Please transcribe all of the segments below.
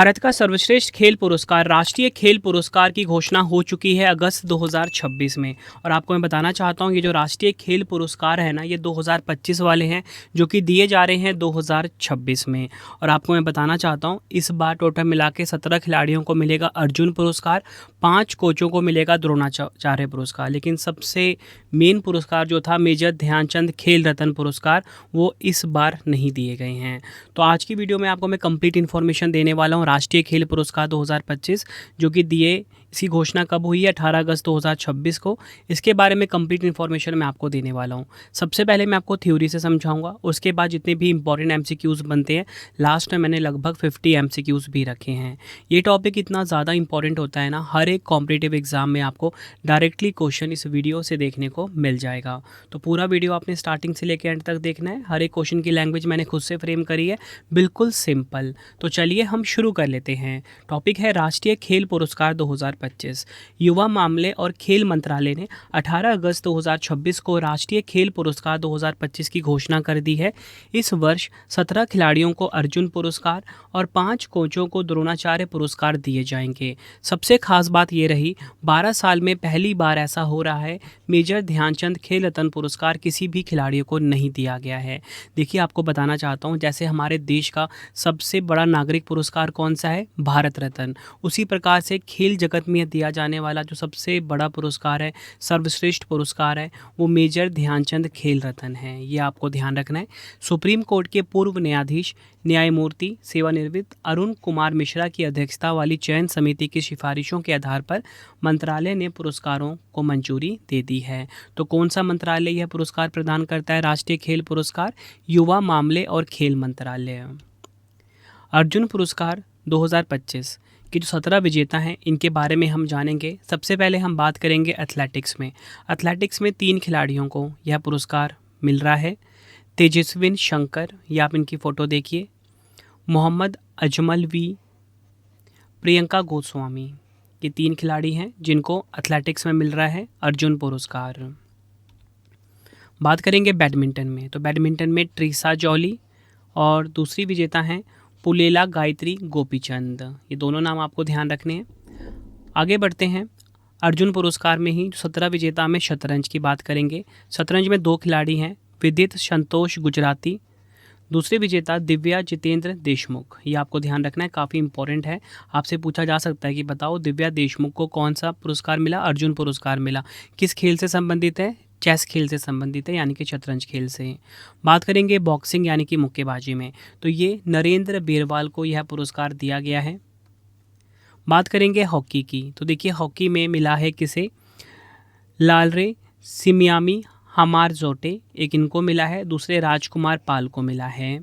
भारत का सर्वश्रेष्ठ खेल पुरस्कार राष्ट्रीय खेल पुरस्कार की घोषणा हो चुकी है अगस्त 2026 में। और आपको मैं बताना चाहता हूँ ये जो राष्ट्रीय खेल पुरस्कार है ना, ये 2025 वाले हैं जो कि दिए जा रहे हैं 2026 में। और आपको मैं बताना चाहता हूँ इस बार टोटल मिला के 17 खिलाड़ियों को मिलेगा अर्जुन पुरस्कार, 5 कोचों को मिलेगा द्रोणाचार्य पुरस्कार, लेकिन सबसे मेन पुरस्कार जो था मेजर ध्यानचंद खेल रत्न पुरस्कार, वो इस बार नहीं दिए गए हैं। तो आज की वीडियो में आपको मैं कंप्लीट इन्फॉर्मेशन देने वाला हूँ राष्ट्रीय खेल पुरस्कार 2025 जो कि दिए, इसकी घोषणा कब हुई है 18 अगस्त 2026 को। इसके बारे में कंप्लीट इन्फॉर्मेशन मैं आपको देने वाला हूँ। सबसे पहले मैं आपको थ्योरी से समझाऊंगा, उसके बाद जितने भी इंपॉर्टेंट एमसीक्यूज़ बनते हैं लास्ट में मैंने लगभग 50 एमसीक्यूज़ भी रखे हैं। ये टॉपिक इतना ज़्यादा इंपॉर्टेंट होता है ना, हर एक कॉम्पिटिटिव एग्जाम में आपको डायरेक्टली क्वेश्चन इस वीडियो से देखने को मिल जाएगा। तो पूरा वीडियो आपने स्टार्टिंग से लेकर एंड तक देखना है। हर एक क्वेश्चन की लैंग्वेज मैंने खुद से फ्रेम करी है, बिल्कुल सिंपल। तो चलिए हम शुरू कर लेते हैं। टॉपिक है राष्ट्रीय खेल पुरस्कार 2025। युवा मामले और खेल मंत्रालय ने 18 अगस्त 2026 को राष्ट्रीय खेल पुरस्कार 2025 की घोषणा कर दी है। इस वर्ष 17 खिलाड़ियों को अर्जुन पुरस्कार और 5 कोचों को द्रोणाचार्य पुरस्कार दिए जाएंगे। सबसे खास बात ये रही, 12 साल में पहली बार ऐसा हो रहा है मेजर ध्यानचंद खेल रत्न पुरस्कार किसी भी खिलाड़ियों को नहीं दिया गया है। देखिए आपको बताना चाहता हूँ, जैसे हमारे देश का सबसे बड़ा नागरिक पुरस्कार कौन सा है, भारत रत्न, उसी प्रकार से खेल जगत में दिया जाने वाला जो सबसे बड़ा पुरस्कार है, सर्वश्रेष्ठ पुरस्कार है, वो मेजर ध्यानचंद खेल रत्न है। ये आपको ध्यान रखना है। सुप्रीम कोर्ट के पूर्व न्यायाधीश न्यायमूर्ति सेवानिवृत्त अरुण कुमार मिश्रा की अध्यक्षता वाली चयन समिति की सिफारिशों के आधार पर मंत्रालय ने पुरस्कारों को मंजूरी दे दी है। तो कौन सा मंत्रालय यह पुरस्कार प्रदान करता है राष्ट्रीय खेल पुरस्कार? युवा मामले और खेल मंत्रालय। अर्जुन पुरस्कार 2025 के जो 17 विजेता हैं इनके बारे में हम जानेंगे। सबसे पहले हम बात करेंगे एथलेटिक्स में। एथलेटिक्स में 3 खिलाड़ियों को यह पुरस्कार मिल रहा है। तेजस्विन शंकर, ये आप इनकी फ़ोटो देखिए, मोहम्मद अजमल वी, प्रियंका गोस्वामी, ये 3 खिलाड़ी हैं जिनको एथलेटिक्स में मिल रहा है अर्जुन पुरस्कार। बात करेंगे बैडमिंटन में, तो बैडमिंटन में ट्रीसा जॉली और दूसरी विजेता हैं पुलेला गायत्री गोपीचंद। ये दोनों नाम आपको ध्यान रखने हैं। आगे बढ़ते हैं। अर्जुन पुरस्कार में ही 17 विजेता में शतरंज की बात करेंगे। शतरंज में 2 खिलाड़ी हैं, विदित संतोष गुजराती, दूसरे विजेता दिव्या जितेंद्र देशमुख। ये आपको ध्यान रखना है, काफ़ी इंपॉर्टेंट है। आपसे पूछा जा सकता है कि बताओ दिव्या देशमुख को कौन सा पुरस्कार मिला, अर्जुन पुरस्कार मिला, किस खेल से संबंधित है? चेस खेल से संबंधित है, यानी कि शतरंज खेल से। बात करेंगे बॉक्सिंग यानी कि मुक्केबाजी में, तो ये नरेंद्र बेरवाल को यह पुरस्कार दिया गया है। बात करेंगे हॉकी की, तो देखिए हॉकी में मिला है किसे, लालरे सिमियामी हमार जोटे, एक इनको मिला है, दूसरे राजकुमार पाल को मिला है।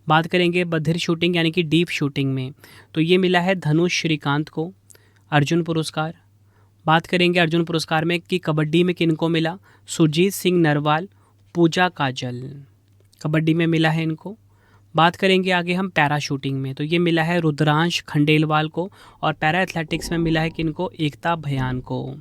बात करेंगे बधिर शूटिंग यानी कि डीप शूटिंग में, तो ये मिला है धनुष श्रीकांत को अर्जुन पुरस्कार। बात करेंगे अर्जुन पुरस्कार में कि कबड्डी में किनको मिला, सुरजीत सिंह नरवाल, पूजा काजल, कबड्डी में मिला है इनको। बात करेंगे आगे हम पैरा शूटिंग में, तो ये मिला है रुद्रांश खंडेलवाल को, और पैरा एथलेटिक्स में मिला है किनको, एकता भयान को।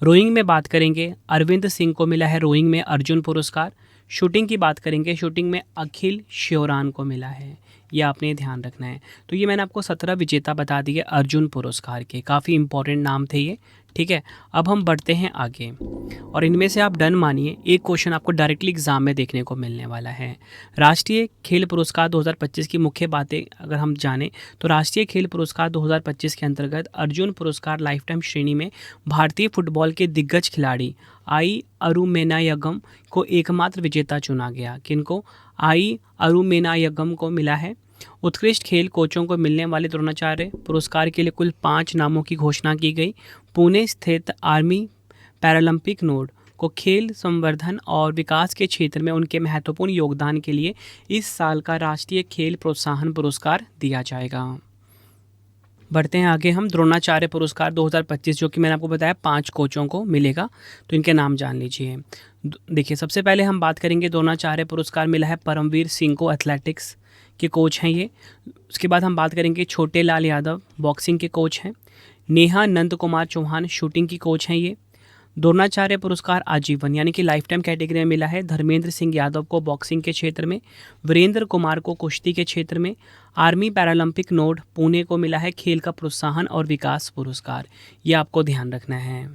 रोइंग में बात करेंगे अरविंद सिंह को मिला है रोइंग में अर्जुन पुरस्कार। शूटिंग की बात करेंगे, शूटिंग में अखिल श्योरान को मिला है, ये आपने ध्यान रखना है। तो ये मैंने आपको 17 विजेता बता दिए अर्जुन पुरस्कार के, काफ़ी इंपॉर्टेंट नाम थे ये, ठीक है। अब हम बढ़ते हैं आगे, और इनमें से आप डन मानिए एक क्वेश्चन आपको डायरेक्टली एग्जाम में देखने को मिलने वाला है। राष्ट्रीय खेल पुरस्कार 2025 की मुख्य बातें अगर हम जानें, तो राष्ट्रीय खेल पुरस्कार 2025 के अंतर्गत अर्जुन पुरस्कार लाइफ टाइम श्रेणी में भारतीय फुटबॉल के दिग्गज खिलाड़ी आई अरुमेनायगम को एकमात्र विजेता चुना गया। किनको? आई अरुमेनायगम को मिला है। उत्कृष्ट खेल कोचों को मिलने वाले द्रोणाचार्य पुरस्कार के लिए कुल 5 नामों की घोषणा की गई। पुणे स्थित आर्मी पैरालंपिक नोड को खेल संवर्धन और विकास के क्षेत्र में उनके महत्वपूर्ण योगदान के लिए इस साल का राष्ट्रीय खेल प्रोत्साहन पुरस्कार दिया जाएगा। बढ़ते हैं आगे हम। द्रोणाचार्य पुरस्कार 2025 जो कि मैंने आपको बताया 5 कोचों को मिलेगा, तो इनके नाम जान लीजिए। देखिए सबसे पहले हम बात करेंगे द्रोणाचार्य पुरस्कार मिला है परमवीर सिंह को, एथलेटिक्स के कोच हैं ये। उसके बाद हम बात करेंगे छोटे लाल यादव, बॉक्सिंग के कोच हैं। नेहा नंद कुमार चौहान, शूटिंग की कोच हैं ये। द्रोणाचार्य पुरस्कार आजीवन यानी कि लाइफ टाइम कैटेगरी में मिला है धर्मेंद्र सिंह यादव को बॉक्सिंग के क्षेत्र में, वीरेंद्र कुमार को कुश्ती के क्षेत्र में, आर्मी पैरालंपिक नोड पुणे को मिला है खेल का प्रोत्साहन और विकास पुरस्कार। ये आपको ध्यान रखना है।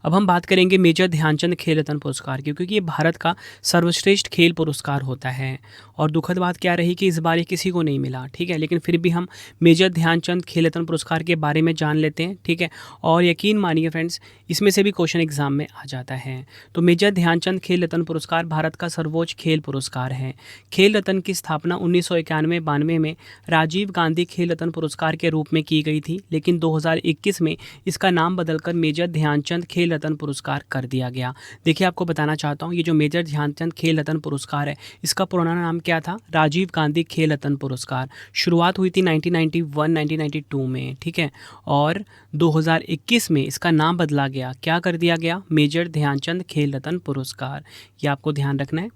अब हम बात करेंगे मेजर ध्यानचंद खेल रत्न पुरस्कार की, क्योंकि ये भारत का सर्वश्रेष्ठ खेल पुरस्कार होता है। और दुखद बात क्या रही कि इस बार ये किसी को नहीं मिला, ठीक है, लेकिन फिर भी हम मेजर ध्यानचंद खेल रत्न पुरस्कार के बारे में जान लेते हैं, ठीक है। और यकीन मानिए फ्रेंड्स, इसमें से भी क्वेश्चन एग्जाम में आ जाता है। तो मेजर ध्यानचंद खेल रत्न पुरस्कार भारत का सर्वोच्च खेल पुरस्कार है। खेल रत्न की स्थापना 1991-92 में राजीव गांधी खेल रत्न पुरस्कार के रूप में की गई थी, लेकिन 2021 में इसका नाम बदलकर मेजर ध्यानचंद खेल रत्न पुरस्कार कर दिया गया। देखिए, आपको बताना चाहता हूँ, ये जो मेजर ध्यानचंद खेल रत्न पुरस्कार है, इसका पुराना नाम क्या था? राजीव गांधी खेल रत्न पुरस्कार। शुरुआत हुई थी 1991-1992 में, ठीक है, और 2021 में इसका नाम बदला गया। क्या कर दिया गया? मेजर ध्यानचंद खेल रत्न पुरस्कार। ये आपको ध्यान रखना है।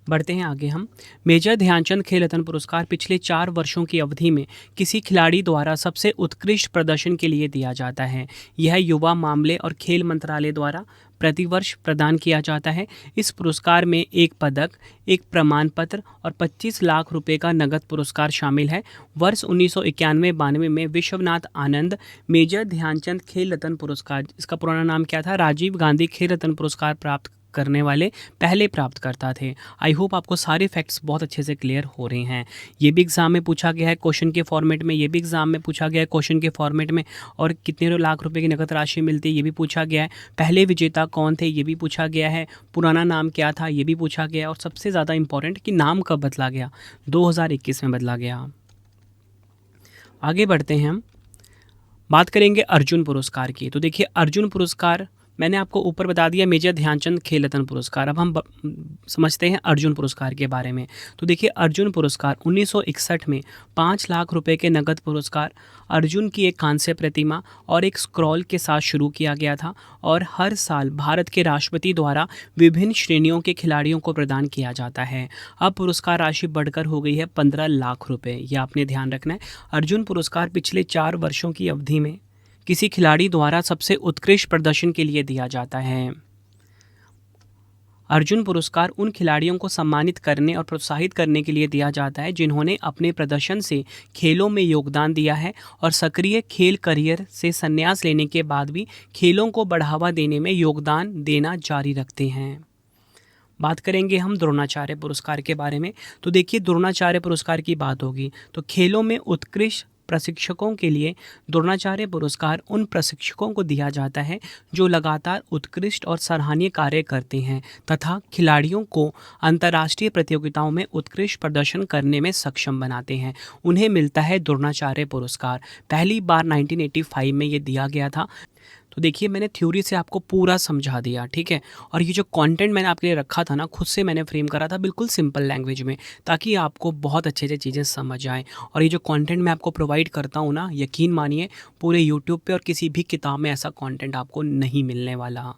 बढ़ते हैं आगे हम। मेजर ध्यानचंद खेल रत्न पुरस्कार पिछले 4 वर्षों की अवधि में किसी खिलाड़ी द्वारा सबसे उत्कृष्ट प्रदर्शन के लिए दिया जाता है। यह युवा मामले और खेल मंत्रालय द्वारा प्रतिवर्ष प्रदान किया जाता है। इस पुरस्कार में 1 पदक, 1 प्रमाण पत्र और 25 लाख रुपए का नगद पुरस्कार शामिल है। वर्ष 1991-92 में विश्वनाथ आनंद मेजर ध्यानचंद खेल रत्न पुरस्कार, इसका पुराना नाम क्या था? राजीव गांधी खेल रत्न पुरस्कार प्राप्त करने वाले पहले प्राप्तकर्ता थे। आई होप आपको सारे फैक्ट्स बहुत अच्छे से क्लियर हो रहे हैं। ये भी एग्जाम में पूछा गया है क्वेश्चन के फॉर्मेट में, ये भी एग्जाम में पूछा गया है क्वेश्चन के फॉर्मेट में, और कितने लाख रुपए की नकद राशि मिलती है ये भी पूछा गया है। पहले विजेता कौन थे ये भी पूछा गया है। पुराना नाम क्या था ये भी पूछा गया है। और सबसे ज़्यादा इंपॉर्टेंट कि नाम कब बदला गया? 2021 में बदला गया। आगे बढ़ते हैं हम, बात करेंगे अर्जुन पुरस्कार की। तो देखिए, अर्जुन पुरस्कार मैंने आपको ऊपर बता दिया मेजर ध्यानचंद खेल रत्न पुरस्कार। अब हम समझते हैं अर्जुन पुरस्कार के बारे में। तो देखिए, अर्जुन पुरस्कार 1961 में 5 लाख रुपए के नगद पुरस्कार, अर्जुन की एक कांस्य प्रतिमा और एक स्क्रॉल के साथ शुरू किया गया था, और हर साल भारत के राष्ट्रपति द्वारा विभिन्न श्रेणियों के खिलाड़ियों को प्रदान किया जाता है। अब पुरस्कार राशि बढ़कर हो गई है 15 लाख रुपये। यह आपने ध्यान रखना है। अर्जुन पुरस्कार पिछले 4 वर्षों की अवधि में किसी खिलाड़ी द्वारा सबसे उत्कृष्ट प्रदर्शन के लिए दिया जाता है। अर्जुन पुरस्कार उन खिलाड़ियों को सम्मानित करने और प्रोत्साहित करने के लिए दिया जाता है जिन्होंने अपने प्रदर्शन से खेलों में योगदान दिया है और सक्रिय खेल करियर से संन्यास लेने के बाद भी खेलों को बढ़ावा देने में योगदान देना जारी रखते हैं। बात करेंगे हम द्रोणाचार्य पुरस्कार के बारे में। तो देखिए, द्रोणाचार्य पुरस्कार की बात होगी तो खेलों में उत्कृष्ट प्रशिक्षकों के लिए द्रोणाचार्य पुरस्कार उन प्रशिक्षकों को दिया जाता है जो लगातार उत्कृष्ट और सराहनीय कार्य करते हैं तथा खिलाड़ियों को अंतर्राष्ट्रीय प्रतियोगिताओं में उत्कृष्ट प्रदर्शन करने में सक्षम बनाते हैं। उन्हें मिलता है द्रोणाचार्य पुरस्कार। पहली बार 1985 में ये दिया गया था। तो देखिए, मैंने थ्योरी से आपको पूरा समझा दिया, ठीक है, और ये जो कंटेंट मैंने आपके लिए रखा था ना, खुद से मैंने फ्रेम करा था बिल्कुल सिंपल लैंग्वेज में, ताकि आपको बहुत अच्छे से चीज़ें समझ आएँ। और ये जो कंटेंट मैं आपको प्रोवाइड करता हूँ ना, यकीन मानिए पूरे यूट्यूब पे और किसी भी किताब में ऐसा कंटेंट आपको नहीं मिलने वाला।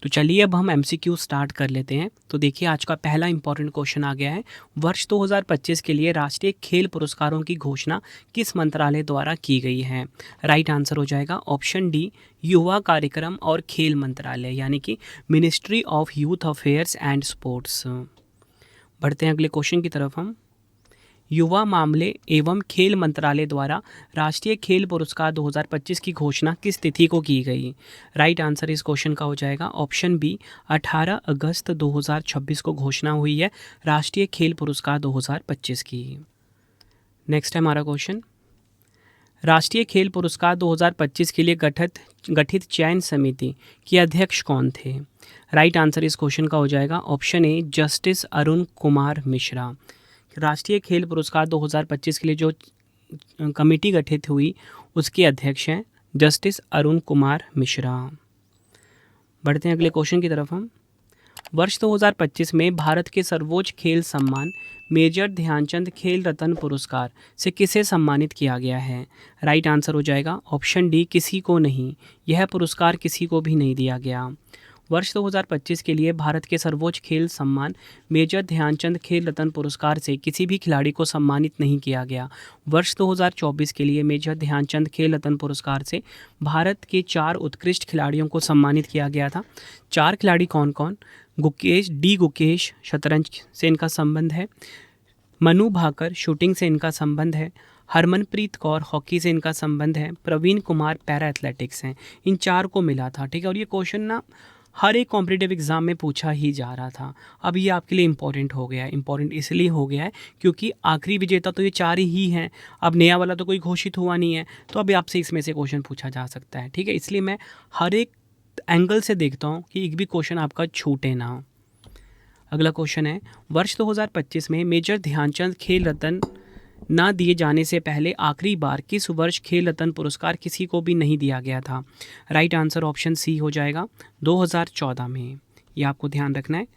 तो चलिए अब हम MCQ स्टार्ट कर लेते हैं। तो देखिए, आज का पहला इंपॉर्टेंट क्वेश्चन आ गया है। वर्ष 2025 के लिए राष्ट्रीय खेल पुरस्कारों की घोषणा किस मंत्रालय द्वारा की गई है? राइट आंसर हो जाएगा ऑप्शन डी, युवा कार्यक्रम और खेल मंत्रालय, यानी कि ministry of youth affairs and sports. बढ़ते हैं अगले क्वेश्चन की तरफ हम। युवा मामले एवं खेल मंत्रालय द्वारा राष्ट्रीय खेल पुरस्कार 2025 की घोषणा किस तिथि को की गई? राइट आंसर इस क्वेश्चन का हो जाएगा ऑप्शन बी, 18 अगस्त 2026 को घोषणा हुई है राष्ट्रीय खेल पुरस्कार 2025 की। नेक्स्ट है हमारा क्वेश्चन, राष्ट्रीय खेल पुरस्कार 2025 के लिए गठित चयन समिति के अध्यक्ष कौन थे? राइट आंसर इस क्वेश्चन का हो जाएगा option A, justice Arun Kumar Mishra. राष्ट्रीय खेल पुरस्कार 2025 के लिए जो कमेटी गठित हुई उसके अध्यक्ष हैं जस्टिस अरुण कुमार मिश्रा। बढ़ते हैं अगले क्वेश्चन की तरफ हम। वर्ष 2025 में भारत के सर्वोच्च खेल सम्मान मेजर ध्यानचंद खेल रत्न पुरस्कार से किसे सम्मानित किया गया है? राइट आंसर हो जाएगा ऑप्शन डी, किसी को नहीं। यह पुरस्कार किसी को भी नहीं दिया गया। वर्ष 2025 के लिए भारत के सर्वोच्च खेल सम्मान मेजर ध्यानचंद खेल रत्न पुरस्कार से किसी भी खिलाड़ी को सम्मानित नहीं किया गया। वर्ष 2024 के लिए मेजर ध्यानचंद खेल रत्न पुरस्कार से भारत के 4 उत्कृष्ट खिलाड़ियों को सम्मानित किया गया था। 4 खिलाड़ी कौन कौन? गुकेश शतरंज से इनका संबंध है, मनु भाकर शूटिंग से इनका संबंध है, हरमनप्रीत कौर हॉकी से इनका संबंध है, प्रवीण कुमार पैरा एथलेटिक्स हैं। इन 4 को मिला था, ठीक है। और ये क्वेश्चन ना हर एक कॉम्पिटिटिव एग्जाम में पूछा ही जा रहा था। अब ये आपके लिए इंपॉर्टेंट हो गया है। इंपॉर्टेंट इसलिए हो गया है क्योंकि आखिरी विजेता तो ये 4 ही हैं। अब नया वाला तो कोई घोषित हुआ नहीं है, तो अभी आपसे इसमें से क्वेश्चन पूछा जा सकता है, ठीक है। इसलिए मैं हर एक एंगल से देखता हूँ कि एक भी क्वेश्चन आपका छूटे ना। अगला क्वेश्चन है, वर्ष 2025 में मेजर ध्यानचंद खेल रत्न ना दिए जाने से पहले आखिरी बार किस वर्ष खेल रत्न पुरस्कार किसी को भी नहीं दिया गया था? राइट आंसर ऑप्शन सी हो जाएगा 2014 में। ये आपको ध्यान रखना है।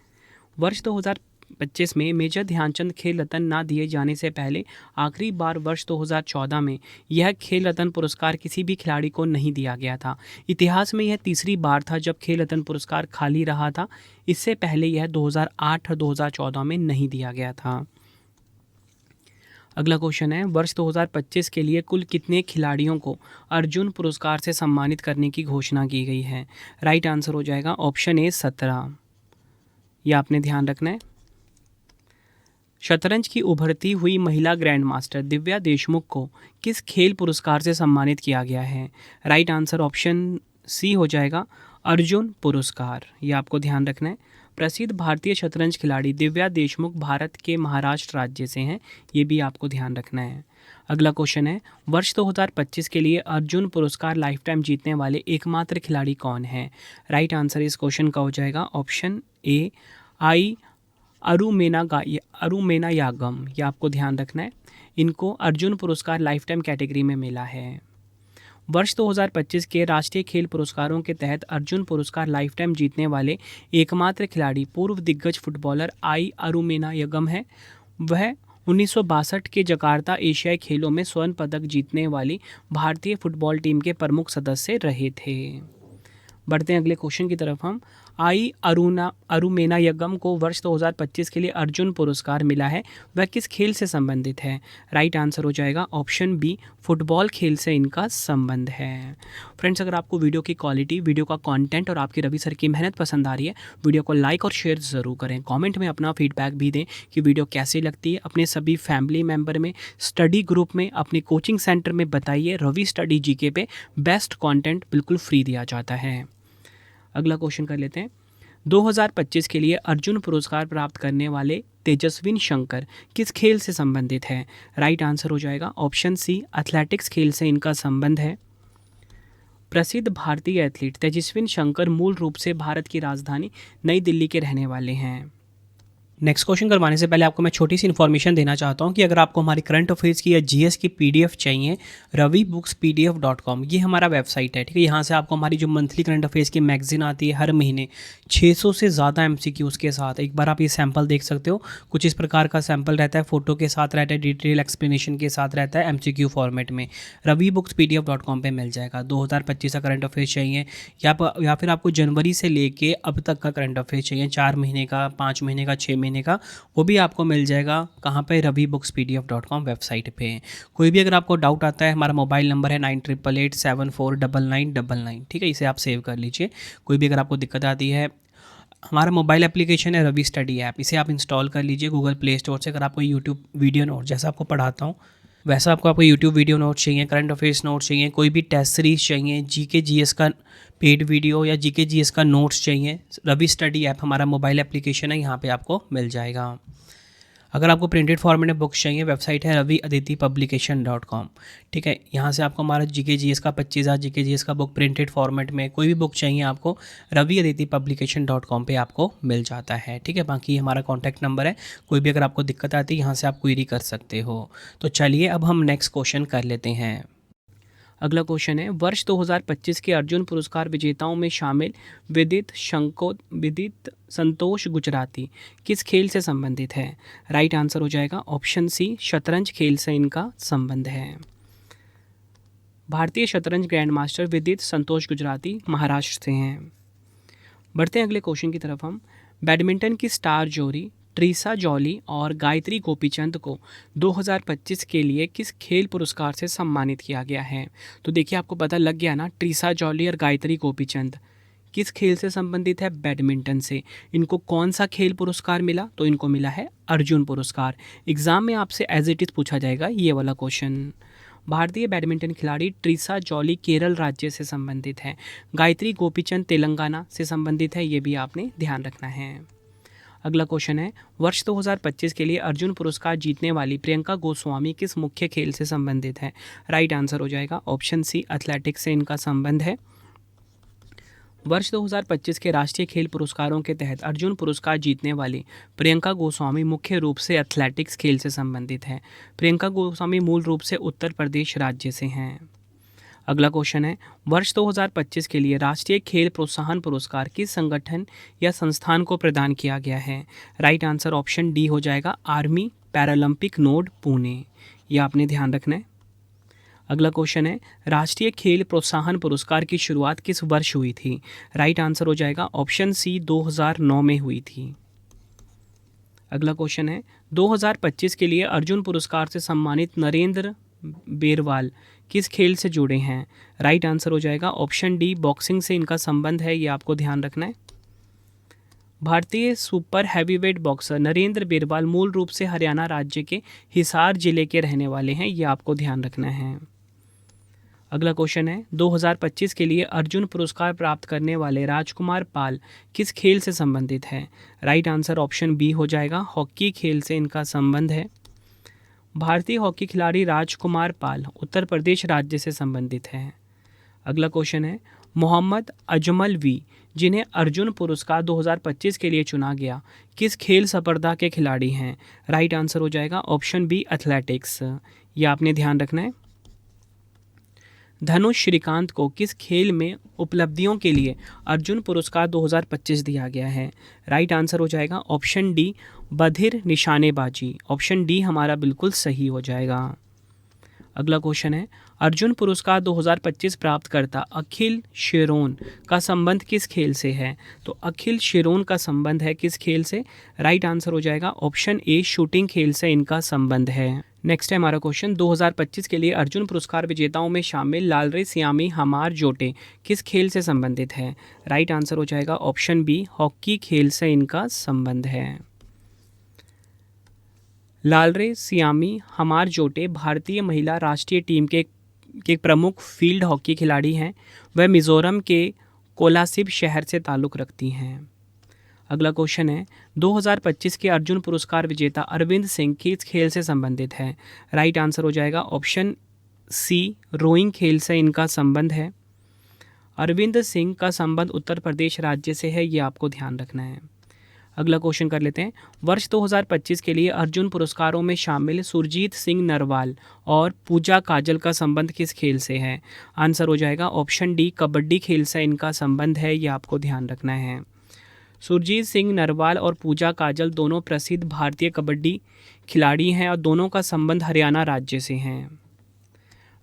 वर्ष 2025 में मेजर ध्यानचंद खेल रत्न ना दिए जाने से पहले आखिरी बार वर्ष 2014 में यह खेल रत्न पुरस्कार किसी भी खिलाड़ी को नहीं दिया गया था। इतिहास में यह तीसरी बार था जब खेल रत्न पुरस्कार खाली रहा था। इससे पहले यह 2008 और 2014 में नहीं दिया गया था। अगला क्वेश्चन है, वर्ष 2025 के लिए कुल कितने खिलाड़ियों को अर्जुन पुरस्कार से सम्मानित करने की घोषणा की गई है? राइट आंसर हो जाएगा ऑप्शन ए 17। ये आपने ध्यान रखना है। शतरंज की उभरती हुई महिला ग्रैंड मास्टर दिव्या देशमुख को किस खेल पुरस्कार से सम्मानित किया गया है? राइट आंसर ऑप्शन सी हो जाएगा अर्जुन पुरस्कार। ये आपको ध्यान रखना है। प्रसिद्ध भारतीय शतरंज खिलाड़ी दिव्या देशमुख भारत के महाराष्ट्र राज्य से हैं। ये भी आपको ध्यान रखना है। अगला क्वेश्चन है, वर्ष 2025 के लिए अर्जुन पुरस्कार लाइफ टाइम जीतने वाले एकमात्र खिलाड़ी कौन है? राइट आंसर इस क्वेश्चन का हो जाएगा ऑप्शन ए आई अरुमेना यागम। ये आपको ध्यान रखना है। इनको अर्जुन पुरस्कार लाइफ टाइम कैटेगरी में मिला है। वर्ष 2025 के राष्ट्रीय खेल पुरस्कारों के तहत अर्जुन पुरस्कार लाइफ टाइम जीतने वाले एकमात्र खिलाड़ी पूर्व दिग्गज फुटबॉलर आई अरुमेनायगम है। वह 1962 के जकार्ता एशियाई खेलों में स्वर्ण पदक जीतने वाली भारतीय फुटबॉल टीम के प्रमुख सदस्य रहे थे। बढ़ते हैं अगले क्वेश्चन की तरफ। हम आई अरुमेनायगम को वर्ष 2025 के लिए अर्जुन पुरस्कार मिला है, वह किस खेल से संबंधित है? राइट आंसर हो जाएगा ऑप्शन बी फुटबॉल खेल से इनका संबंध है। फ्रेंड्स, अगर आपको वीडियो की क्वालिटी, वीडियो का कंटेंट और आपकी रवि सर की मेहनत पसंद आ रही है, वीडियो को लाइक और शेयर ज़रूर करें। कमेंट में अपना फीडबैक भी दें कि वीडियो कैसी लगती है। अपने सभी फैमिली मेम्बर में, स्टडी ग्रुप में, अपने कोचिंग सेंटर में बताइए। रवि स्टडी जीके पे बेस्ट कॉन्टेंट बिल्कुल फ्री दिया जाता है। अगला क्वेश्चन कर लेते हैं। 2025 के लिए अर्जुन पुरस्कार प्राप्त करने वाले तेजस्विन शंकर किस खेल से संबंधित है? राइट आंसर हो जाएगा ऑप्शन सी एथलेटिक्स खेल से इनका संबंध है। प्रसिद्ध भारतीय एथलीट तेजस्विन शंकर मूल रूप से भारत की राजधानी नई दिल्ली के रहने वाले हैं। नेक्स्ट क्वेश्चन करवाने से पहले आपको मैं छोटी सी इन्फॉर्मेशन देना चाहता हूं कि अगर आपको हमारी करंट अफेयर्स की या जीएस की पीडीएफ चाहिए, ravibooks.pdf.com ये हमारा वेबसाइट है, ठीक है। यहाँ से आपको हमारी जो मंथली करंट अफेयर्स की मैगजीन आती है हर महीने 600 से ज़्यादा एमसीक्यूज के साथ, एक बार आप ये सैम्पल देख सकते हो। कुछ इस प्रकार का सैम्पल रहता है, फोटो के साथ रहता है, डिटेल एक्सप्लेनेशन के साथ रहता है, एमसीक्यू फॉर्मेट में। ravibooks.pdf.com पे मिल जाएगा। 2025 का करंट अफेयर्स चाहिए या फिर आपको जनवरी से लेके अब तक का करंट अफेयर्स चाहिए, 4 महीने का, 5 महीने का, 6 महीने का, वो भी आपको मिल जाएगा। कहाँ पे? ravibooks.pdf.com वेबसाइट पे। कोई भी अगर आपको डाउट आता है, हमारा मोबाइल नंबर है 9888749999, ठीक है। इसे आप सेव कर लीजिए। कोई भी अगर आपको दिक्कत आती है, हमारा मोबाइल एप्लीकेशन है रवि स्टडी ऐप, इसे आप इंस्टॉल कर लीजिए गूगल प्ले स्टोर से। अगर आपको यूट्यूब वीडियो नोट जैसा आपको पढ़ाता हूँ वैसा आपको यूट्यूब वीडियो नोट चाहिए, करंट अफेयर्स नोट चाहिए, कोई भी टेस्ट सीरीज चाहिए, जीके जीएस का पेड वीडियो या जीके जीएस का नोट्स चाहिए, रवि स्टडी ऐप हमारा मोबाइल एप्लीकेशन है, यहाँ पे आपको मिल जाएगा। अगर आपको प्रिंटेड फॉर्मेट में बुक्स चाहिए, वेबसाइट है raviaditipublication.com, ठीक है। यहाँ से आपको हमारा जीके जीएस का 25,000 जीके जीएस का बुक प्रिंटेड फॉर्मेट में, कोई भी बुक चाहिए आपको raviaditipublication.com पे आपको मिल जाता है, ठीक है। बाकी हमारा कॉन्टैक्ट नंबर है, कोई भी अगर आपको दिक्कत आती है यहाँ से आप क्वेरी कर सकते हो। तो चलिए अब हम नेक्स्ट क्वेश्चन कर लेते हैं। अगला क्वेश्चन है, वर्ष 2025 के अर्जुन पुरस्कार विजेताओं में शामिल विदित संतोष गुजराती किस खेल से संबंधित है? राइट आंसर हो जाएगा ऑप्शन सी शतरंज खेल से इनका संबंध है। भारतीय शतरंज ग्रैंड मास्टर विदित संतोष गुजराती महाराष्ट्र से हैं। बढ़ते हैं अगले क्वेश्चन की तरफ हम। बैडमिंटन की स्टार जोड़ी ट्रीसा जॉली और गायत्री गोपीचंद को 2025 के लिए किस खेल पुरस्कार से सम्मानित किया गया है? तो देखिए, आपको पता लग गया ना, ट्रीसा जॉली और गायत्री गोपीचंद किस खेल से संबंधित है? बैडमिंटन से। इनको कौन सा खेल पुरस्कार मिला? तो इनको मिला है अर्जुन पुरस्कार। एग्जाम में आपसे एज इट इज पूछा जाएगा ये वाला क्वेश्चन। भारतीय बैडमिंटन खिलाड़ी ट्रीसा जॉली केरल राज्य से संबंधित है। गायत्री गोपीचंद तेलंगाना से संबंधित है, ये भी आपने ध्यान रखना है। अगला क्वेश्चन है, वर्ष 2025 के लिए अर्जुन पुरस्कार जीतने वाली प्रियंका गोस्वामी किस मुख्य खेल से संबंधित है? राइट आंसर हो जाएगा ऑप्शन सी, एथलेटिक्स से इनका संबंध है। वर्ष 2025 के राष्ट्रीय खेल पुरस्कारों के तहत अर्जुन पुरस्कार जीतने वाली प्रियंका गोस्वामी मुख्य रूप से एथलेटिक्स खेल से संबंधित है। प्रियंका गोस्वामी मूल रूप से उत्तर प्रदेश राज्य से हैं। अगला क्वेश्चन है, वर्ष 2025 के लिए राष्ट्रीय खेल प्रोत्साहन पुरस्कार किस संगठन या संस्थान को प्रदान किया गया है? राइट आंसर ऑप्शन डी हो जाएगा, आर्मी पैरालंपिक नोड पुणे। यह आपने ध्यान रखना है। अगला क्वेश्चन है, राष्ट्रीय खेल प्रोत्साहन पुरस्कार की शुरुआत किस वर्ष हुई थी? राइट आंसर हो जाएगा ऑप्शन सी, 2009 में हुई थी। अगला क्वेश्चन है, 2025 के लिए अर्जुन पुरस्कार से सम्मानित नरेंद्र बेरवाल किस खेल से जुड़े हैं? राइट आंसर हो जाएगा ऑप्शन डी, बॉक्सिंग से इनका संबंध है, ये आपको ध्यान रखना है। भारतीय super heavyweight boxer Narendra Berwal मूल रूप से हरियाणा राज्य के हिसार जिले के रहने वाले हैं, ये आपको ध्यान रखना है। अगला क्वेश्चन है, 2025 के लिए अर्जुन पुरस्कार प्राप्त करने वाले राजकुमार पाल किस खेल से संबंधित है? राइट आंसर ऑप्शन बी हो जाएगा, हॉकी खेल से इनका संबंध है। भारतीय हॉकी खिलाड़ी राजकुमार पाल उत्तर प्रदेश राज्य से संबंधित है। अगला क्वेश्चन है, मोहम्मद अजमल वी जिन्हें अर्जुन पुरस्कार 2025 के लिए चुना गया किस खेल स्पर्धा के खिलाड़ी हैं? राइट आंसर हो जाएगा ऑप्शन बी, एथलेटिक्स। ये आपने ध्यान रखना है। धनुष श्रीकांत को किस खेल में उपलब्धियों के लिए अर्जुन पुरस्कार 2025 दिया गया है? राइट आंसर हो जाएगा ऑप्शन डी, बधिर निशानेबाजी। ऑप्शन डी हमारा बिल्कुल सही हो जाएगा। अगला क्वेश्चन है, अर्जुन पुरस्कार 2025 प्राप्त करता अखिल शेरोन का संबंध किस खेल से है? तो अखिल शेरोन का संबंध है किस खेल से? राइट आंसर हो जाएगा ऑप्शन ए, शूटिंग खेल से इनका संबंध है। नेक्स्ट है हमारा क्वेश्चन, 2025 के लिए अर्जुन पुरस्कार विजेताओं में शामिल लालरे सियामी हमार जोटे किस खेल से संबंधित है? राइट आंसर हो जाएगा ऑप्शन बी, हॉकी खेल से इनका संबंध है। लालरे सियामी हमार जोटे भारतीय महिला राष्ट्रीय टीम के प्रमुख फील्ड हॉकी खिलाड़ी हैं। वह मिज़ोरम के कोलासिब शहर से ताल्लुक़ रखती हैं। अगला क्वेश्चन है, 2025 के अर्जुन पुरस्कार विजेता अरविंद सिंह किस खेल से संबंधित है? राइट आंसर हो जाएगा ऑप्शन सी, रोइंग खेल से इनका संबंध है। अरविंद सिंह का संबंध उत्तर प्रदेश राज्य से है, ये आपको ध्यान रखना है। अगला क्वेश्चन कर लेते हैं, वर्ष 2025 के लिए अर्जुन पुरस्कारों में शामिल सुरजीत सिंह नरवाल और पूजा काजल का संबंध किस खेल से है? आंसर हो जाएगा ऑप्शन डी, कबड्डी खेल से इनका संबंध है, ये आपको ध्यान रखना है। सुरजीत सिंह नरवाल और पूजा काजल दोनों प्रसिद्ध भारतीय कबड्डी खिलाड़ी हैं और दोनों का संबंध हरियाणा राज्य से हैं।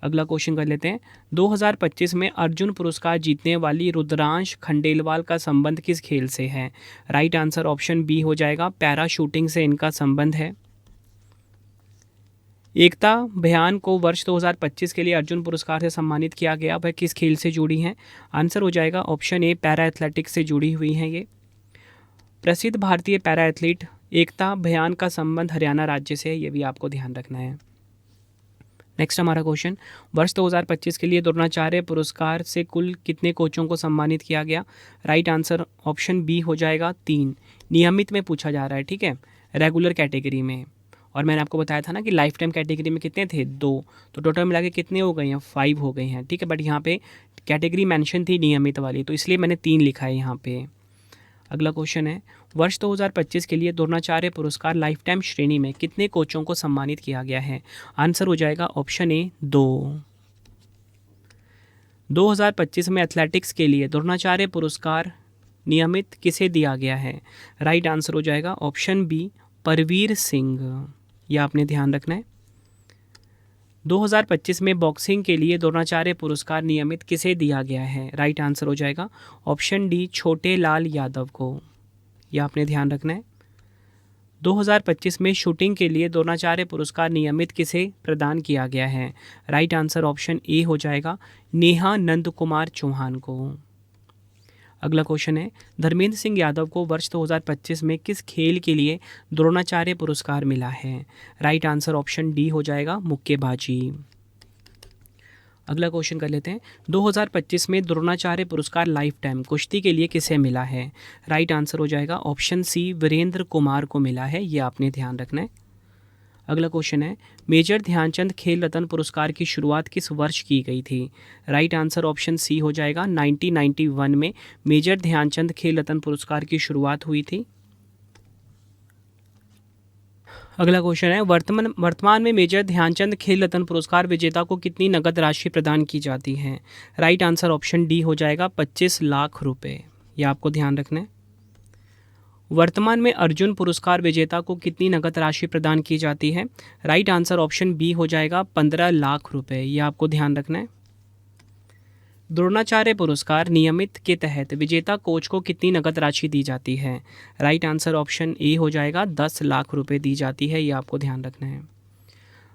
अगला क्वेश्चन कर लेते हैं, 2025 में अर्जुन पुरस्कार जीतने वाली रुद्रांश खंडेलवाल का संबंध किस खेल से है? राइट आंसर ऑप्शन बी हो जाएगा, पैरा शूटिंग से इनका संबंध है। एकता भयान को वर्ष 2025 के लिए अर्जुन पुरस्कार से सम्मानित किया गया, वह किस खेल से जुड़ी हैं? आंसर हो जाएगा ऑप्शन ए, पैरा एथलेटिक्स से जुड़ी हुई हैं। ये प्रसिद्ध भारतीय पैरा एथलीट एकता भयान का संबंध हरियाणा राज्य से है, ये भी आपको ध्यान रखना है। नेक्स्ट हमारा क्वेश्चन, वर्ष 2025 के लिए द्रोणाचार्य पुरस्कार से कुल कितने कोचों को सम्मानित किया गया? राइट आंसर ऑप्शन बी हो जाएगा, 3। नियमित में पूछा जा रहा है, ठीक है, रेगुलर कैटेगरी में। और मैंने आपको बताया था ना कि लाइफ टाइम कैटेगरी में कितने थे? 2। तो टोटल मिला के कितने हो गए हैं? 5 हो गए हैं, ठीक है। बट यहाँ पे कैटेगरी मेंशन थी नियमित वाली, तो इसलिए मैंने 3 लिखा है यहाँ पे। अगला क्वेश्चन है, वर्ष 2025 के लिए द्रोणाचार्य पुरस्कार लाइफ टाइम श्रेणी में कितने कोचों को सम्मानित किया गया है? आंसर हो जाएगा ऑप्शन ए, 2। 2025 में एथलेटिक्स के लिए द्रोणाचार्य पुरस्कार नियमित किसे दिया गया है? राइट आंसर हो जाएगा ऑप्शन बी, परवीर सिंह। यह आपने ध्यान रखना है। 2025 में बॉक्सिंग के लिए द्रोणाचार्य पुरस्कार नियमित किसे दिया गया है? राइट आंसर हो जाएगा ऑप्शन डी छोटे लाल यादव को। यह आपने ध्यान रखना है। 2025 में शूटिंग के लिए द्रोणाचार्य पुरस्कार नियमित किसे प्रदान किया गया है? राइट आंसर ऑप्शन ए हो जाएगा नेहा नंद कुमार चौहान को। अगला क्वेश्चन है धर्मेंद्र सिंह यादव को वर्ष 2025 में किस खेल के लिए द्रोणाचार्य पुरस्कार मिला है? राइट आंसर ऑप्शन डी हो जाएगा मुक्केबाजी। अगला क्वेश्चन कर लेते हैं 2025 में द्रोणाचार्य पुरस्कार लाइफ टाइम कुश्ती के लिए किसे मिला है? राइट आंसर हो जाएगा ऑप्शन सी वीरेंद्र कुमार को मिला है। ये आपने ध्यान रखना है। अगला क्वेश्चन है मेजर ध्यानचंद खेल रत्न पुरस्कार की शुरुआत किस वर्ष की गई थी? राइट आंसर ऑप्शन सी हो जाएगा 1991 में मेजर ध्यानचंद खेल रत्न पुरस्कार की शुरुआत हुई थी। अगला क्वेश्चन है वर्तमान में मेजर ध्यानचंद खेल रत्न पुरस्कार विजेता को कितनी नकद राशि प्रदान की जाती है? राइट आंसर ऑप्शन डी हो जाएगा 25 लाख रुपए। यह आपको ध्यान रखना है। वर्तमान में अर्जुन पुरस्कार विजेता को कितनी नकद राशि प्रदान की जाती है? राइट आंसर ऑप्शन बी हो जाएगा 15 लाख रुपए। यह आपको ध्यान रखना है। द्रोणाचार्य पुरस्कार नियमित के तहत विजेता कोच को कितनी नकद राशि दी जाती है? राइट आंसर ऑप्शन ए हो जाएगा 10 लाख रुपए दी जाती है। यह आपको ध्यान रखना है।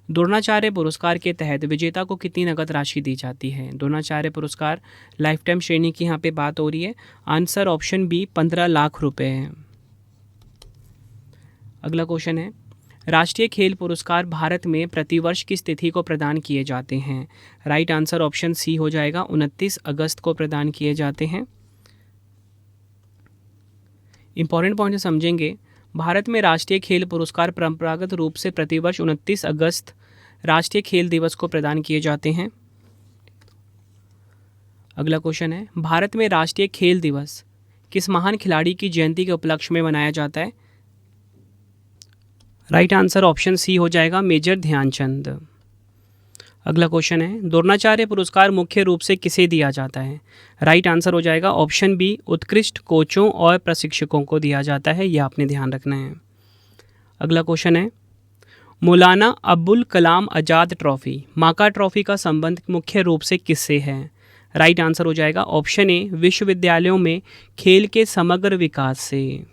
द्रोणाचार्य पुरस्कार के तहत विजेता को कितनी नकद राशि दी जाती है? द्रोणाचार्य पुरस्कार लाइफ टाइम श्रेणी की यहाँ पे बात हो रही है। आंसर ऑप्शन बी 15 लाख रुपए है। अगला क्वेश्चन है राष्ट्रीय खेल पुरस्कार भारत में प्रतिवर्ष किस तिथि को प्रदान किए जाते हैं? राइट आंसर ऑप्शन सी हो जाएगा 29 अगस्त को प्रदान किए जाते हैं। इंपॉर्टेंट पॉइंट समझेंगे। भारत में राष्ट्रीय खेल पुरस्कार परंपरागत रूप से प्रतिवर्ष 29 अगस्त राष्ट्रीय खेल दिवस को प्रदान किए जाते हैं। अगला क्वेश्चन है भारत में राष्ट्रीय खेल दिवस किस महान खिलाड़ी की जयंती के उपलक्ष्य में मनाया जाता है? राइट आंसर ऑप्शन सी हो जाएगा मेजर ध्यानचंद। अगला क्वेश्चन है द्रोणाचार्य पुरस्कार मुख्य रूप से किसे दिया जाता है? राइट आंसर हो जाएगा ऑप्शन बी उत्कृष्ट कोचों और प्रशिक्षकों को दिया जाता है। यह आपने ध्यान रखना है। अगला क्वेश्चन है मौलाना अब्दुल कलाम आज़ाद ट्रॉफी माका ट्रॉफी का संबंध मुख्य रूप से किससे है? राइट आंसर हो जाएगा ऑप्शन ए विश्वविद्यालयों में खेल के समग्र विकास से।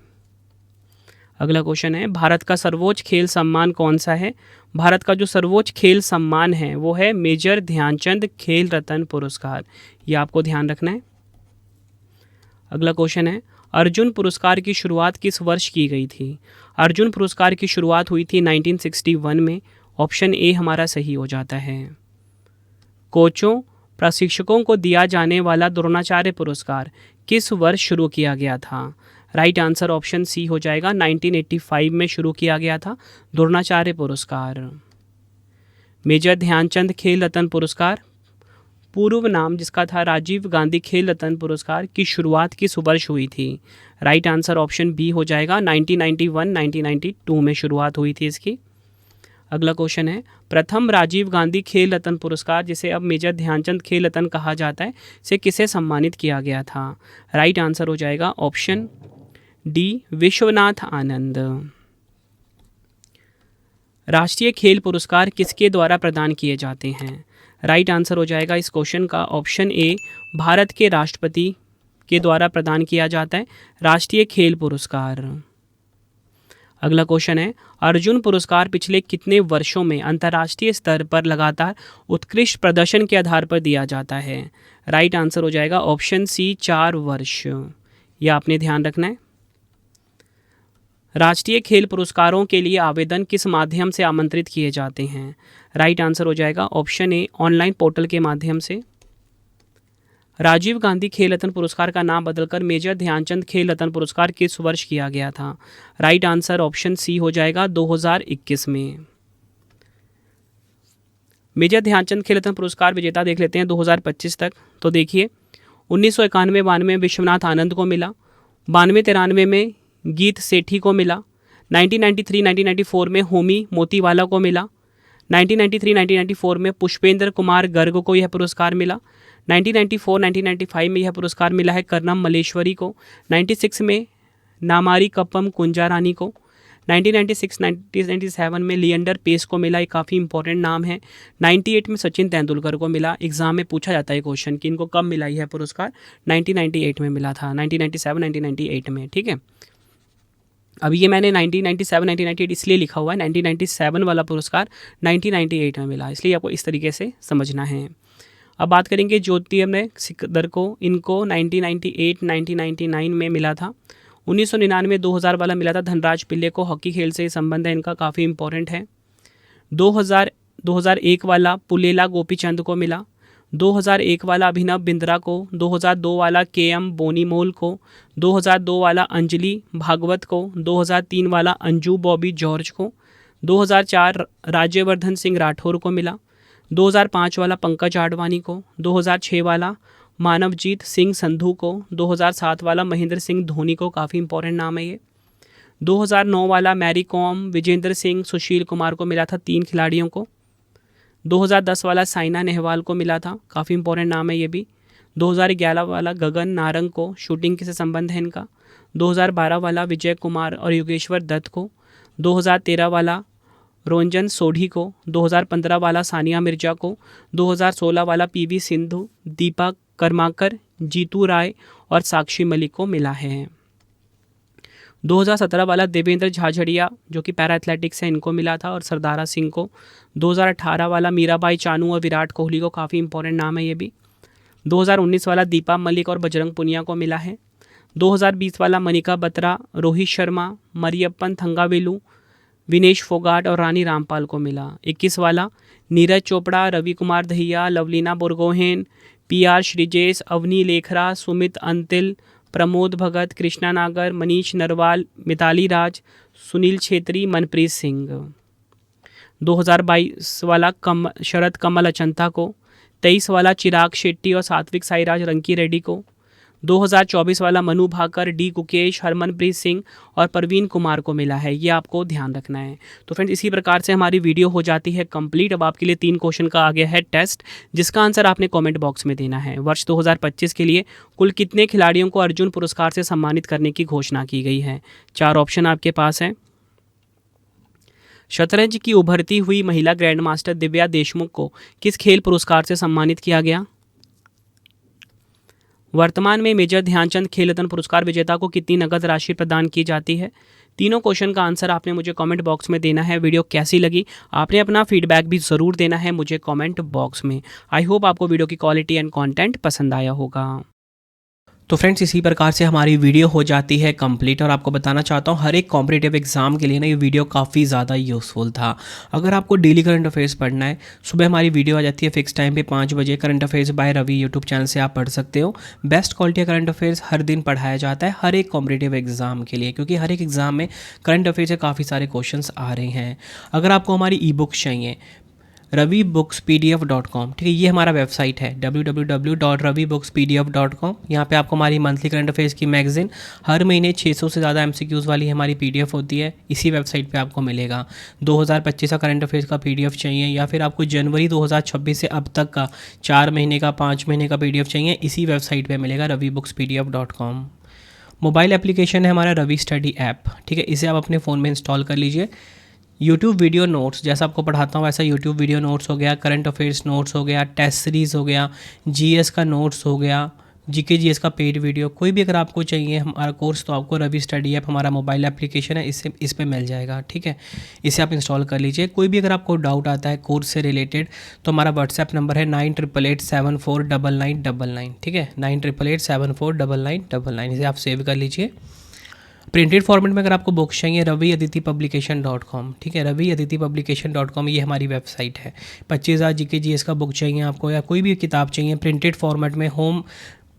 अगला क्वेश्चन है भारत का सर्वोच्च खेल सम्मान कौन सा है? भारत का जो सर्वोच्च खेल सम्मान है वो है मेजर ध्यानचंद खेल रत्न पुरस्कार। ये आपको ध्यान रखना है। अगला क्वेश्चन है अर्जुन पुरस्कार की शुरुआत किस वर्ष की गई थी? अर्जुन पुरस्कार की शुरुआत हुई थी 1961 में। ऑप्शन ए हमारा सही हो जाता है। कोचों प्रशिक्षकों को दिया जाने वाला द्रोणाचार्य पुरस्कार किस वर्ष शुरू किया गया था? राइट आंसर ऑप्शन सी हो जाएगा 1985 में शुरू किया गया था द्रोणाचार्य पुरस्कार। मेजर ध्यानचंद खेल रत्न पुरस्कार पूर्व नाम जिसका था राजीव गांधी खेल रत्न पुरस्कार की शुरुआत किस वर्ष हुई थी? राइट आंसर ऑप्शन बी हो जाएगा 1991-1992 में शुरुआत हुई थी इसकी। अगला क्वेश्चन है प्रथम राजीव गांधी खेल रत्न पुरस्कार जिसे अब मेजर ध्यानचंद खेल रत्न कहा जाता है से किसे सम्मानित किया गया था? राइट आंसर हो जाएगा ऑप्शन डी विश्वनाथ आनंद। राष्ट्रीय खेल पुरस्कार किसके द्वारा प्रदान किए जाते हैं? राइट आंसर हो जाएगा इस क्वेश्चन का ऑप्शन ए भारत के राष्ट्रपति के द्वारा प्रदान किया जाता है राष्ट्रीय खेल पुरस्कार। अगला क्वेश्चन है अर्जुन पुरस्कार पिछले कितने वर्षों में अंतर्राष्ट्रीय स्तर पर लगातार उत्कृष्ट प्रदर्शन के आधार पर दिया जाता है? राइट आंसर हो जाएगा ऑप्शन सी 4 वर्ष। यह आपने ध्यान रखना है। राष्ट्रीय खेल पुरस्कारों के लिए आवेदन किस माध्यम से आमंत्रित किए जाते हैं? राइट आंसर हो जाएगा ऑप्शन ए ऑनलाइन पोर्टल के माध्यम से। राजीव गांधी खेल रत्न पुरस्कार का नाम बदलकर मेजर ध्यानचंद खेल रत्न पुरस्कार किस वर्ष किया गया था? राइट आंसर ऑप्शन सी हो जाएगा 2021 में। मेजर ध्यानचंद खेल रत्न पुरस्कार विजेता देख लेते हैं 2025 तक। तो देखिए 1991-92 में विश्वनाथ आनंद को मिला, 92-93 में गीत सेठी को मिला, 1993-1994 में होमी मोतीवाला को मिला, 1993-1994 में पुष्पेंद्र कुमार गर्ग को यह पुरस्कार मिला, 1994-1995 में यह पुरस्कार मिला है कर्नम मल्लेश्वरी को, 96 में नामारी कप्पम कुंजा रानी को, 1996 1997 में लिएंडर पेस को मिला, एक काफ़ी इंपॉर्टेंट नाम है। 98 में सचिन तेंदुलकर को मिला। एग्जाम में पूछा जाता है क्वेश्चन कि इनको कब मिला यह पुरस्कार, 1998 में मिला था, 1997 1998 में, ठीक है। अभी ये मैंने 1997 1998 इसलिए लिखा हुआ है, 1997 वाला पुरस्कार 1998 में मिला, इसलिए आपको इस तरीके से समझना है। अब बात करेंगे ज्योतिर्मय सिकदर को, इनको 1998 1999 में मिला था। 1999 2000 वाला मिला था धनराज पिल्ले को, हॉकी खेल से संबंध है इनका, काफ़ी इंपॉर्टेंट है। 2001 वाला पुलेला गोपीचंद को मिला। 2001 वाला अभिनव बिंद्रा को, 2002 वाला KM बोनीमोल को, 2002 वाला अंजलि भागवत को, 2003 वाला अंजू बॉबी जॉर्ज को, 2004 राज्यवर्धन सिंह राठौर को मिला। 2005 वाला पंकज आडवाणी को, 2006 वाला मानवजीत सिंह संधू को, 2007 वाला महेंद्र सिंह धोनी को, काफ़ी इंपॉर्टेंट नाम है ये। 2009 वाला मैरी कॉम विजेंद्र सिंह सुशील कुमार को मिला था, 3 खिलाड़ियों को। 2010 वाला साइना नेहवाल को मिला था, काफ़ी इंपॉर्टेंट नाम है ये भी। 2011 वाला गगन नारंग को, शूटिंग से संबंध है इनका। 2012 वाला विजय कुमार और योगेश्वर दत्त को। 2013 वाला रोंजन सोढ़ी को। 2015 वाला सानिया मिर्जा को। 2016 वाला PV सिंधु, दीपा कर्माकर, जीतू राय और साक्षी मलिक को मिला है। 2017 वाला देवेंद्र झाझड़िया जो कि पैरा एथलेटिक्स है, इनको मिला था, और सरदारा सिंह को। 2018 वाला मीराबाई चानू और विराट कोहली को, काफ़ी इंपॉर्टेंट नाम है ये भी। 2019 वाला दीपा मलिक और बजरंग पुनिया को मिला है। 2020 वाला मनिका बत्रा, रोहित शर्मा, मरियप्पन थंगावेलू, विनेश फोगाट और रानी रामपाल को मिला। 21 वाला नीरज चोपड़ा, रवि कुमार दहिया, लवलीना बोरगोहेन, PR श्रीजेश, अवनी लेखरा, सुमित अंतिल, प्रमोद भगत, कृष्णा नागर, मनीष नरवाल, मिताली राज, सुनील छेत्री, मनप्रीत सिंह। 2022 वाला शरद कमल अचंता को। 23 वाला चिराग शेट्टी और सात्विक साईराज रंकी रेड्डी को। 2024 वाला मनु भाकर, D गुकेश, हरमनप्रीत सिंह और परवीन कुमार को मिला है, ये आपको ध्यान रखना है। तो फ्रेंड्स, इसी प्रकार से हमारी वीडियो हो जाती है कंप्लीट। अब आपके लिए 3 क्वेश्चन का आ गया है टेस्ट, जिसका आंसर आपने कमेंट बॉक्स में देना है। वर्ष 2025 के लिए कुल कितने खिलाड़ियों को अर्जुन पुरस्कार से सम्मानित करने की घोषणा की गई है? 4 ऑप्शन आपके पास हैं। शतरंज की उभरती हुई महिला ग्रैंड मास्टर दिव्या देशमुख को किस खेल पुरस्कार से सम्मानित किया गया? वर्तमान में मेजर ध्यानचंद खेल रत्न पुरस्कार विजेता को कितनी नगद राशि प्रदान की जाती है? तीनों क्वेश्चन का आंसर आपने मुझे कमेंट बॉक्स में देना है। वीडियो कैसी लगी आपने अपना फीडबैक भी ज़रूर देना है मुझे कमेंट बॉक्स में। आई होप आपको वीडियो की क्वालिटी एंड कंटेंट पसंद आया होगा। तो फ्रेंड्स, इसी प्रकार से हमारी वीडियो हो जाती है कंप्लीट, और आपको बताना चाहता हूँ हर एक कॉम्पिटिटिव एग्जाम के लिए ना ये वीडियो काफ़ी ज़्यादा यूज़फुल था। अगर आपको डेली करंट अफेयर्स पढ़ना है, सुबह हमारी वीडियो आ जाती है फिक्स टाइम पे 5 बजे। Current affairs by Ravi YouTube channel से आप पढ़ सकते हो। बेस्ट क्वालिटी का करंट अफेयर्स हर दिन पढ़ाया जाता है हर एक कॉम्पिटिटिव एग्जाम के लिए, क्योंकि हर एक एग्जाम में करंट अफेयर्स से काफ़ी सारे क्वेश्चन आ रहे हैं। अगर आपको हमारी ई बुक्स चाहिए, ravibooks.pdf.com, ठीक है, ये हमारा वेबसाइट है www.ravibooks.pdf.com। यहाँ पे आपको हमारी मंथली करंट अफेयर्स की मैगजीन हर महीने 600 से ज़्यादा MCQs वाली हमारी PDF होती है, इसी वेबसाइट पे आपको मिलेगा। 2025 का करंट अफेयर्स का PDF चाहिए, या फिर आपको जनवरी 2026 से अब तक का 4 महीने का 5 महीने का PDF चाहिए, इसी वेबसाइट पर मिलेगा ravibooks.pdf.com। मोबाइल एप्लीकेशन है हमारा रवि स्टडी ऐप, ठीक है, इसे आप अपने फ़ोन में इंस्टॉल कर लीजिए। यूट्यूब वीडियो नोट्स, जैसा आपको पढ़ाता हूँ वैसा यूट्यूब वीडियो नोट्स हो गया, करंट अफेयर्स नोट्स हो गया, टेस्ट सीरीज़ हो गया, GS का नोट्स हो गया, GK GS का पेड वीडियो, कोई भी अगर आपको चाहिए हमारा कोर्स, तो आपको रवि स्टडी ऐप हमारा मोबाइल एप्लीकेशन है, इससे इस पर मिल जाएगा, ठीक है, इसे आप इंस्टॉल कर लीजिए। कोई भी अगर आपको डाउट आता है कोर्स से रिलेटेड, तो हमारा व्हाट्सएप नंबर है 9888749999, ठीक है, 9888749999, इसे आप सेव कर लीजिए। प्रिंटेड फॉर्मेट में अगर आपको बुक्स चाहिए, raviaditipublication.com, ठीक है, raviaditipublication.com, ये हमारी वेबसाइट है। 25,000 GK GS का बुक चाहिए आपको, या कोई भी किताब चाहिए प्रिंटेड फॉर्मेट में होम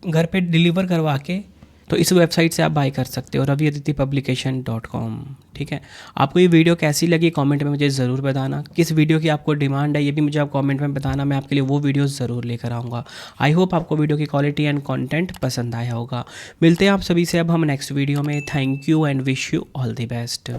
घर पे डिलीवर करवा के, तो इस वेबसाइट से आप बाय कर सकते हो, raviaditipublication.com, ठीक है। आपको ये वीडियो कैसी लगी कमेंट में मुझे ज़रूर बताना। किस वीडियो की आपको डिमांड है ये भी मुझे आप कमेंट में बताना, मैं आपके लिए वो वीडियो ज़रूर लेकर आऊँगा। आई होप आपको वीडियो की क्वालिटी एंड कंटेंट पसंद आया होगा। मिलते हैं आप सभी से अब हम नेक्स्ट वीडियो में। Thank you and wish you all the best.